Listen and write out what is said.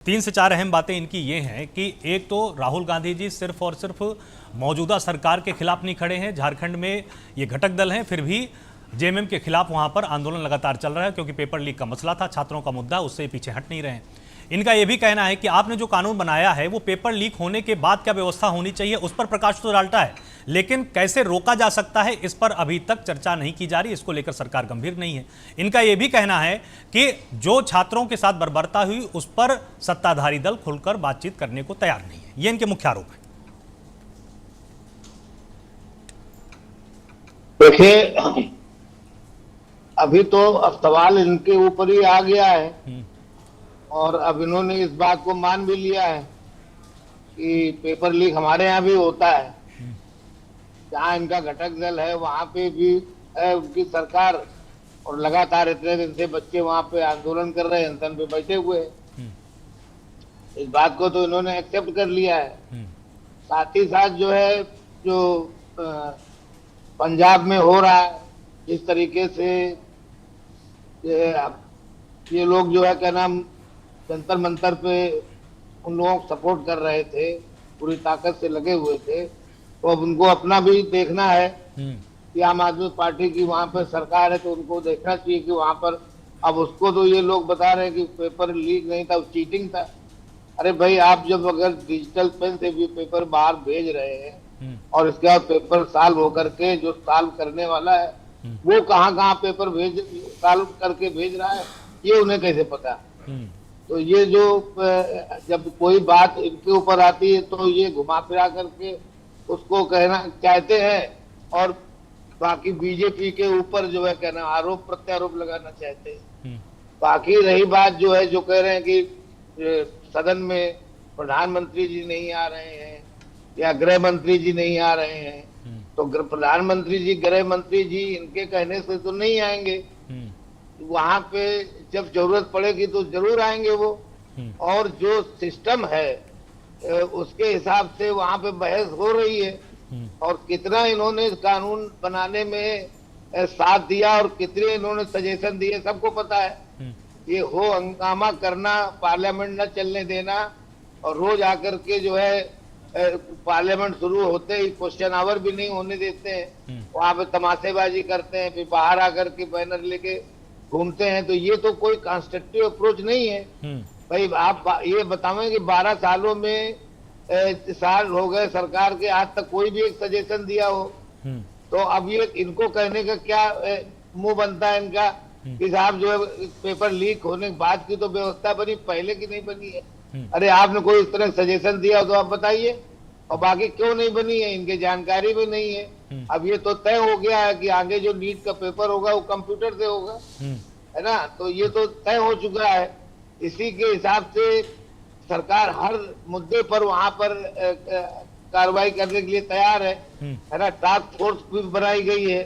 तीन से चार अहम बातें इनकी ये हैं कि एक तो राहुल गांधी जी सिर्फ और सिर्फ मौजूदा सरकार के खिलाफ नहीं खड़े हैं। झारखंड में ये घटक दल हैं, फिर भी जेएमएम के खिलाफ वहां पर आंदोलन लगातार चल रहा है क्योंकि पेपर लीक का मसला था, छात्रों का मुद्दा, उससे पीछे हट नहीं रहे हैं। इनका यह भी कहना है कि आपने जो कानून बनाया है वो पेपर लीक होने के बाद क्या व्यवस्था होनी चाहिए उस पर प्रकाश तो डालता है, लेकिन कैसे रोका जा सकता है इस पर अभी तक चर्चा नहीं की जा रही। इसको लेकर सरकार गंभीर नहीं है। इनका यह भी कहना है कि जो छात्रों के साथ बर्बरता हुई उस पर सत्ताधारी दल खुलकर बातचीत करने को तैयार नहीं है। ये इनके मुख्य आरोप है। देखिए, अभी तो अब सवाल इनके ऊपर ही आ गया है और अब इन्होंने इस बात को मान भी लिया है कि पेपर लीक हमारे यहाँ भी होता है। जहाँ इनका घटक दल है वहां पे भी है उनकी सरकार, और लगातार इतने दिन से बच्चे वहां पे आंदोलन कर रहे हैं, अनशन पे बैठे हुए हैं। इस बात को तो इन्होंने एक्सेप्ट कर लिया है। साथ ही साथ जो है, जो पंजाब में हो रहा है, जिस तरीके से ये लोग जो है क्या नाम जंतर मंतर पे उन लोगों को सपोर्ट कर रहे थे, पूरी ताकत से लगे हुए थे, तो अब उनको अपना भी देखना है कि आम आदमी पार्टी की वहां पर सरकार है, तो उनको देखना चाहिए कि वहां पर अब उसको तो ये लोग बता रहे हैं कि पेपर लीक नहीं था, चीटिंग था। अरे भाई, आप जब अगर डिजिटल पेन से भी पेपर बाहर भेज रहे हैं और इसके बाद पेपर सॉल्व होकर के जो सॉल्व करने वाला है वो कहाँ पेपर सॉल्व करके भेज रहा है, ये उन्हें कैसे पता। तो ये जो जब कोई बात इनके ऊपर आती है तो ये घुमा फिरा करके उसको कहना चाहते हैं और बाकी बीजेपी के ऊपर जो है कहना आरोप प्रत्यारोप लगाना चाहते हैं। बाकी रही बात जो है, जो कह रहे हैं कि सदन में प्रधानमंत्री जी नहीं आ रहे हैं या गृह मंत्री जी नहीं आ रहे हैं, तो प्रधानमंत्री जी गृह मंत्री जी इनके कहने से तो नहीं आएंगे। वहां पे जब जरूरत पड़ेगी तो जरूर आएंगे वो, और जो सिस्टम है उसके हिसाब से वहां पे बहस हो रही है और कितना इन्होंने कानून बनाने में साथ दिया और कितने इन्होंने सजेशन दिए सबको पता है। ये हो हंगामा करना, पार्लियामेंट न चलने देना और रोज आकर के जो है पार्लियामेंट शुरू होते ही क्वेश्चन आवर भी नहीं होने देते हैं, वहां पे तमाशेबाजी करते हैं, फिर बाहर आकर के बैनर लेके घूमते हैं। तो ये तो कोई कंस्ट्रक्टिव अप्रोच नहीं है। भाई आप ये बतावें कि 12 सालों में साल हो गए सरकार के, आज तक कोई भी एक सजेशन दिया हो, तो अब ये इनको कहने का क्या मुंह बनता है इनका कि साहब जो है पेपर लीक होने के बाद की तो व्यवस्था बनी, पहले की नहीं बनी है। अरे आपने कोई इस तरह सजेशन दिया तो आप बताइए, और बाकी क्यों नहीं बनी है, इनके जानकारी भी नहीं है। अब ये तो तय हो गया है कि आगे जो नीट का पेपर होगा वो कंप्यूटर से होगा, है ना, तो ये तो तय हो चुका है। इसी के हिसाब से सरकार हर मुद्दे पर वहां पर कार्रवाई करने के लिए तैयार है ना। टास्क फोर्स भी बनाई गई है।